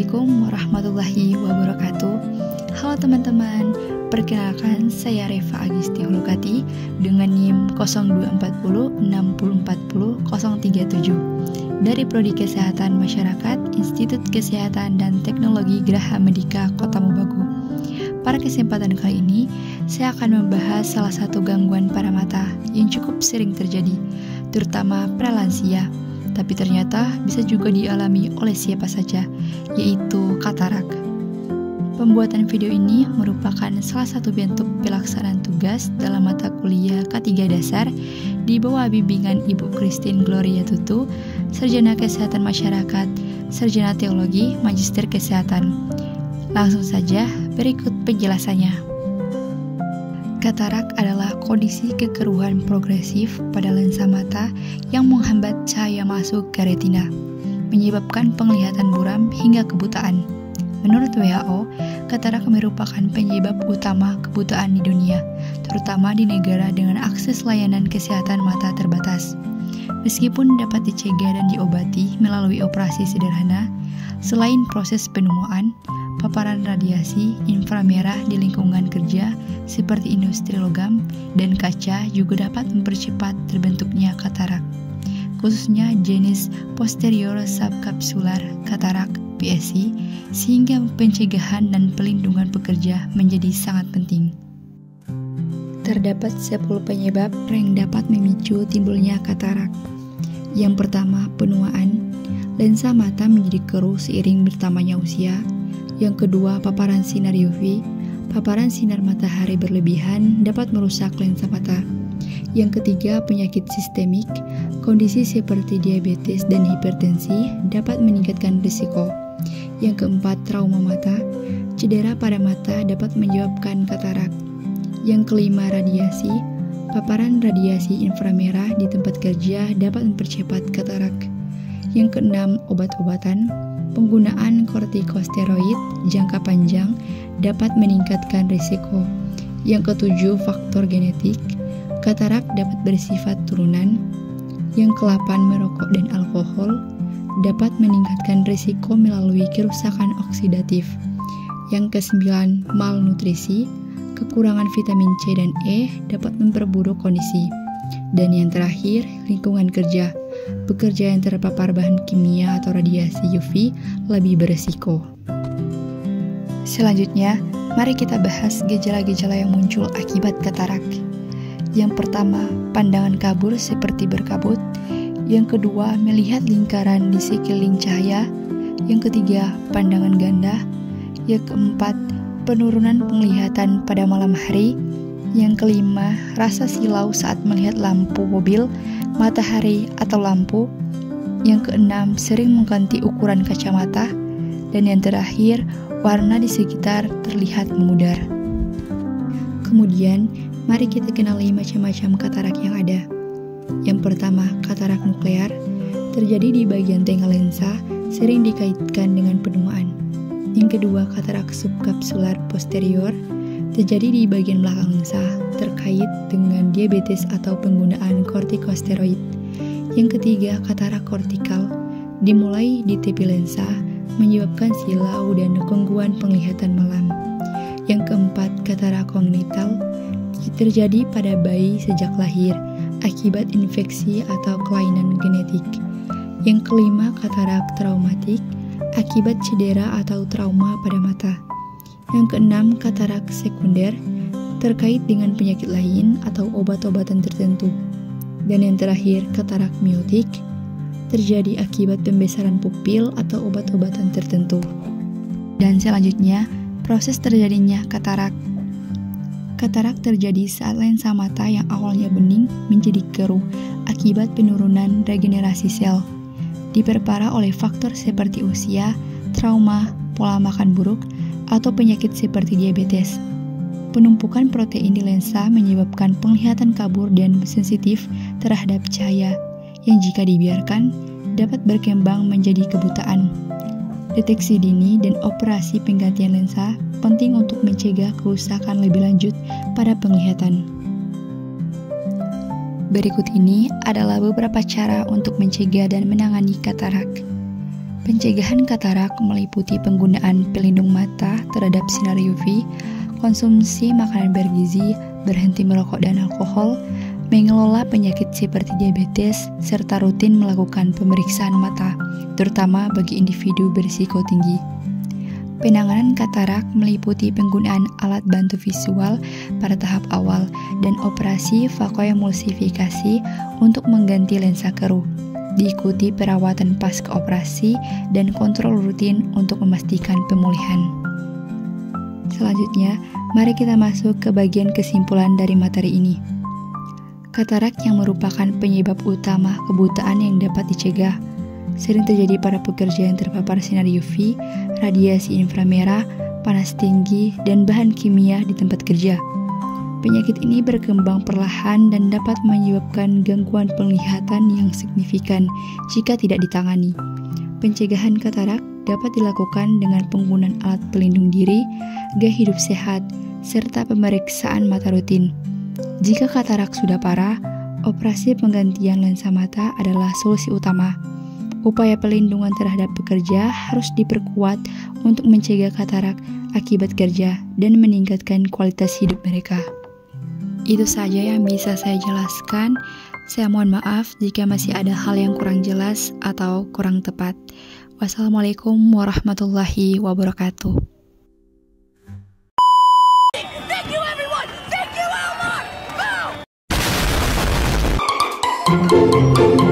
Assalamualaikum warahmatullahi wabarakatuh. Halo teman-teman, perkenalkan saya Reva Agisti Hulukati dengan NIM 0240604037 dari Prodi Kesehatan Masyarakat Institut Kesehatan dan Teknologi Graha Medika Kota Mobagu. Pada kesempatan kali ini, saya akan membahas salah satu gangguan pada mata yang cukup sering terjadi, terutama pada lansia. Tapi ternyata bisa juga dialami oleh siapa saja, yaitu katarak. Pembuatan video ini merupakan salah satu bentuk pelaksanaan tugas dalam mata kuliah K3 Dasar di bawah bimbingan Ibu Christine Gloria Tutu, Sarjana Kesehatan Masyarakat, Sarjana Teologi, Magister Kesehatan. Langsung saja, berikut penjelasannya. Katarak adalah kondisi kekeruhan progresif pada lensa mata yang menghambat cahaya masuk ke retina, menyebabkan penglihatan buram hingga kebutaan. Menurut WHO, katarak merupakan penyebab utama kebutaan di dunia, terutama di negara dengan akses layanan kesehatan mata terbatas. Meskipun dapat dicegah dan diobati melalui operasi sederhana, selain proses penemuan, paparan radiasi inframerah di lingkungan kerja seperti industri logam dan kaca juga dapat mempercepat terbentuknya katarak, khususnya jenis posterior subcapsular katarak (PSC), sehingga pencegahan dan pelindungan pekerja menjadi sangat penting. Terdapat 10 penyebab yang dapat memicu timbulnya katarak. Yang pertama, penuaan. Lensa mata menjadi keruh seiring bertambahnya usia. Yang kedua, paparan sinar UV. Paparan sinar matahari berlebihan dapat merusak lensa mata. Yang ketiga, penyakit sistemik. Kondisi seperti diabetes dan hipertensi dapat meningkatkan risiko. Yang keempat, trauma mata. Cedera pada mata dapat menyebabkan katarak. Yang kelima, radiasi. Paparan radiasi inframerah di tempat kerja dapat mempercepat katarak. Yang keenam, obat-obatan. Penggunaan kortikosteroid jangka panjang dapat meningkatkan risiko. Yang ketujuh, faktor genetik. Katarak dapat bersifat turunan. Yang ke-8, merokok dan alkohol dapat meningkatkan risiko melalui kerusakan oksidatif. Yang ke-9, malnutrisi. Kekurangan vitamin C dan E dapat memperburuk kondisi. Dan yang terakhir, lingkungan kerja. Pekerja yang terpapar bahan kimia atau radiasi UV lebih beresiko. Selanjutnya, mari kita bahas gejala-gejala yang muncul akibat katarak. Yang pertama, pandangan kabur seperti berkabut. Yang kedua, melihat lingkaran di sekeliling cahaya. Yang ketiga, pandangan ganda. Yang keempat, penurunan penglihatan pada malam hari. Yang kelima, rasa silau saat melihat lampu mobil, matahari, atau lampu. Yang keenam, sering mengganti ukuran kacamata. Dan yang terakhir, warna di sekitar terlihat memudar. Kemudian, mari kita kenali macam-macam katarak yang ada. Yang pertama, katarak nuklear. Terjadi di bagian tengah lensa, sering dikaitkan dengan penuaan. Yang kedua, katarak subkapsular posterior. Terjadi di bagian belakang lensa, terkait dengan diabetes atau penggunaan kortikosteroid. Yang ketiga, katarak kortikal. Dimulai di tepi lensa, menyebabkan silau dan gangguan penglihatan malam. Yang keempat, katarak kongnital. Terjadi pada bayi sejak lahir, akibat infeksi atau kelainan genetik. Yang kelima, katarak traumatik. Akibat cedera atau trauma pada mata. Yang keenam, katarak sekunder, terkait dengan penyakit lain atau obat-obatan tertentu. Dan yang terakhir, katarak miotik, terjadi akibat pembesaran pupil atau obat-obatan tertentu. Dan selanjutnya, proses terjadinya katarak. Katarak terjadi saat lensa mata yang awalnya bening menjadi keruh akibat penurunan regenerasi sel. Diperparah oleh faktor seperti usia, trauma, pola makan buruk, atau penyakit seperti diabetes. Penumpukan protein di lensa menyebabkan penglihatan kabur dan sensitif terhadap cahaya, yang jika dibiarkan dapat berkembang menjadi kebutaan. Deteksi dini dan operasi penggantian lensa penting untuk mencegah kerusakan lebih lanjut pada penglihatan. Berikut ini adalah beberapa cara untuk mencegah dan menangani katarak. Pencegahan katarak meliputi penggunaan pelindung mata terhadap sinar UV, konsumsi makanan bergizi, berhenti merokok dan alkohol, mengelola penyakit seperti diabetes, serta rutin melakukan pemeriksaan mata, terutama bagi individu berisiko tinggi. Penanganan katarak meliputi penggunaan alat bantu visual pada tahap awal dan operasi vakoemulsifikasi untuk mengganti lensa keruh. Diikuti perawatan pasca operasi dan kontrol rutin untuk memastikan pemulihan. Selanjutnya, mari kita masuk ke bagian kesimpulan dari materi ini. Katarak yang merupakan penyebab utama kebutaan yang dapat dicegah, sering terjadi pada pekerja yang terpapar sinar UV, radiasi inframerah, panas tinggi, dan bahan kimia di tempat kerja. Penyakit ini berkembang perlahan dan dapat menyebabkan gangguan penglihatan yang signifikan jika tidak ditangani. Pencegahan katarak dapat dilakukan dengan penggunaan alat pelindung diri, gaya hidup sehat, serta pemeriksaan mata rutin. Jika katarak sudah parah, operasi penggantian lensa mata adalah solusi utama. Upaya pelindungan terhadap pekerja harus diperkuat untuk mencegah katarak akibat kerja dan meningkatkan kualitas hidup mereka. Itu saja yang bisa saya jelaskan. Saya mohon maaf jika masih ada hal yang kurang jelas atau kurang tepat. Wassalamualaikum warahmatullahi wabarakatuh. Thank you everyone! Thank you Elmar! Boom!